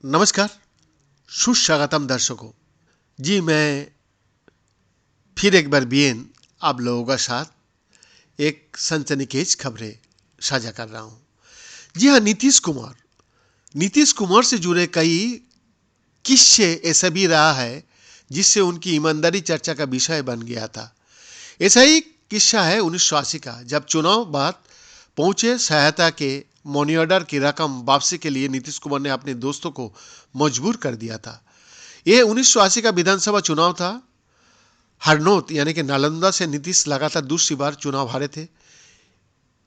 नमस्कार, सुस्वागतम दर्शकों। जी मैं फिर एक बार बीएन आप लोगों का साथ एक सनसनीखेज खबरें साझा कर रहा हूं। जी हाँ, नीतीश कुमार से जुड़े कई किस्से ऐसा भी रहा है जिससे उनकी ईमानदारी चर्चा का विषय बन गया था। ऐसा ही किस्सा है 1980 का, जब चुनाव बाद पहुंचे सहायता के मनी ऑर्डर की रकम वापसी के लिए नीतीश कुमार ने अपने दोस्तों को मजबूर कर दिया था। यह 1980 का विधानसभा चुनाव था। हरनौत यानी कि नालंदा से नीतीश लगातार दूसरी बार चुनाव हारे थे।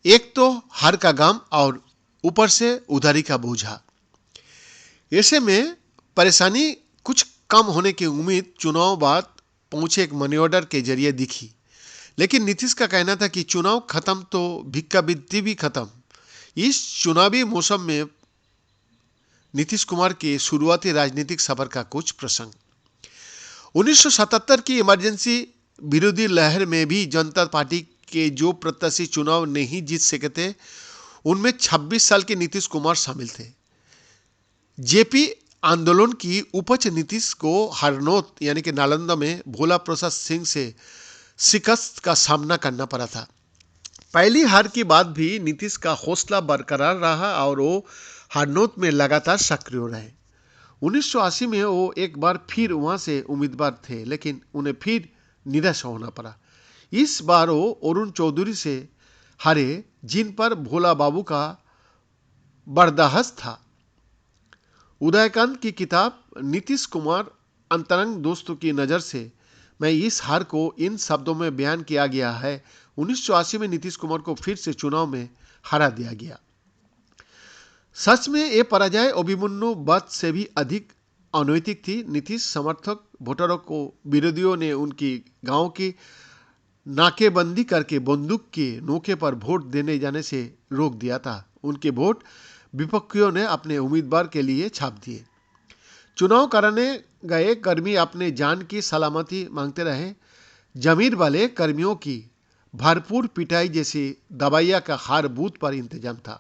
एक तो हार का गम और ऊपर से उधारी का बोझा। ऐसे में परेशानी कुछ कम होने की उम्मीद चुनाव बाद पहुंचे एक मनी ऑर्डर के जरिए दिखी। लेकिन नीतीश का कहना था कि चुनाव खत्म तो भिक्का बिद्दी भी खत्म। इस चुनावी मौसम में नीतीश कुमार के शुरुआती राजनीतिक सफर का कुछ प्रसंग। 1977 की इमरजेंसी विरोधी लहर में भी जनता पार्टी के जो प्रत्याशी चुनाव नहीं जीत सके थे, उनमें 26 साल के नीतीश कुमार शामिल थे। जेपी आंदोलन की उपज नीतीश को हरनौत यानी कि नालंदा में भोला प्रसाद सिंह से शिकस्त का सामना करना पड़ा था। पहली हार के बाद भी नीतीश का हौसला बरकरार रहा और वो हरनौत में लगातार सक्रिय रहे। 1980 में वो एक बार फिर वहां से उम्मीदवार थे, लेकिन उन्हें फिर निराश होना पड़ा। इस बार वो अरुण चौधरी से हारे, जिन पर भोला बाबू का बर्दाश्त था। उदयकांत की किताब नीतीश कुमार अंतरंग दोस्तों की नज़र से मैं इस हार को इन शब्दों में बयान किया गया है। 1980 में नीतीश कुमार को फिर से चुनाव में हरा दिया गया। सच में ये पराजय अभिमन्यु वध से भी अधिक अनैतिक थी। नीतीश समर्थक वोटरों को विरोधियों ने उनकी गांव की नाकेबंदी करके बंदूक के नोके पर वोट देने जाने से रोक दिया था। उनके वोट विपक्षियों ने अपने उम्मीदवार के लिए छाप दिए। चुनाव कराने गए कर्मी अपने जान की सलामती मांगते रहे। जमीर वाले कर्मियों की भरपूर पिटाई जैसी दवाइयां का हर बूथ पर इंतजाम था।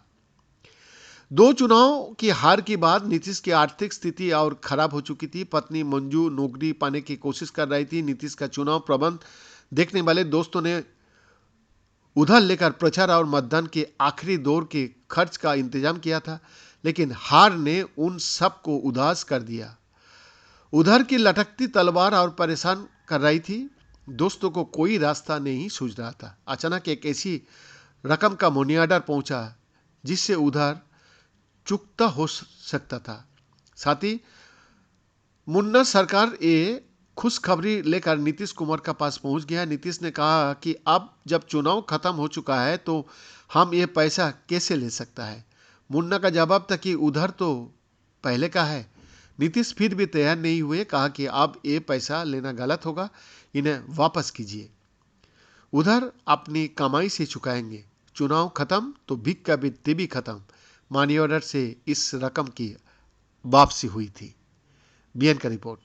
दो चुनाव की हार के बाद नीतीश की आर्थिक स्थिति और खराब हो चुकी थी। पत्नी मंजू नौकरी पाने की कोशिश कर रही थी। नीतीश का चुनाव प्रबंध देखने वाले दोस्तों ने उधार लेकर प्रचार और मतदान के आखिरी दौर के खर्च का इंतजाम किया था, लेकिन हार ने उन सबको उदास कर दिया। उधार की लटकती तलवार और परेशान कर रही थी। दोस्तों को कोई रास्ता नहीं सूझ रहा था। अचानक एक ऐसी रकम का मनी ऑर्डर पहुंचा जिससे उधार चुकता हो सकता था। साथ ही मुन्ना सरकार ये खुशखबरी लेकर नीतीश कुमार का पास पहुंच गया। नीतीश ने कहा कि अब जब चुनाव खत्म हो चुका है तो हम ये पैसा कैसे ले सकता है। मुन्ना का जवाब था कि उधार तो पहले का है। नीतीश फिर भी तैयार नहीं हुए। कहा कि अब ये पैसा लेना गलत होगा, इन्हें वापस कीजिए। उधर अपनी कमाई से चुकाएंगे। चुनाव खत्म तो भिख का वित्ती भी खत्म। मनी ऑर्डर से इस रकम की वापसी हुई थी। बीएन का रिपोर्ट।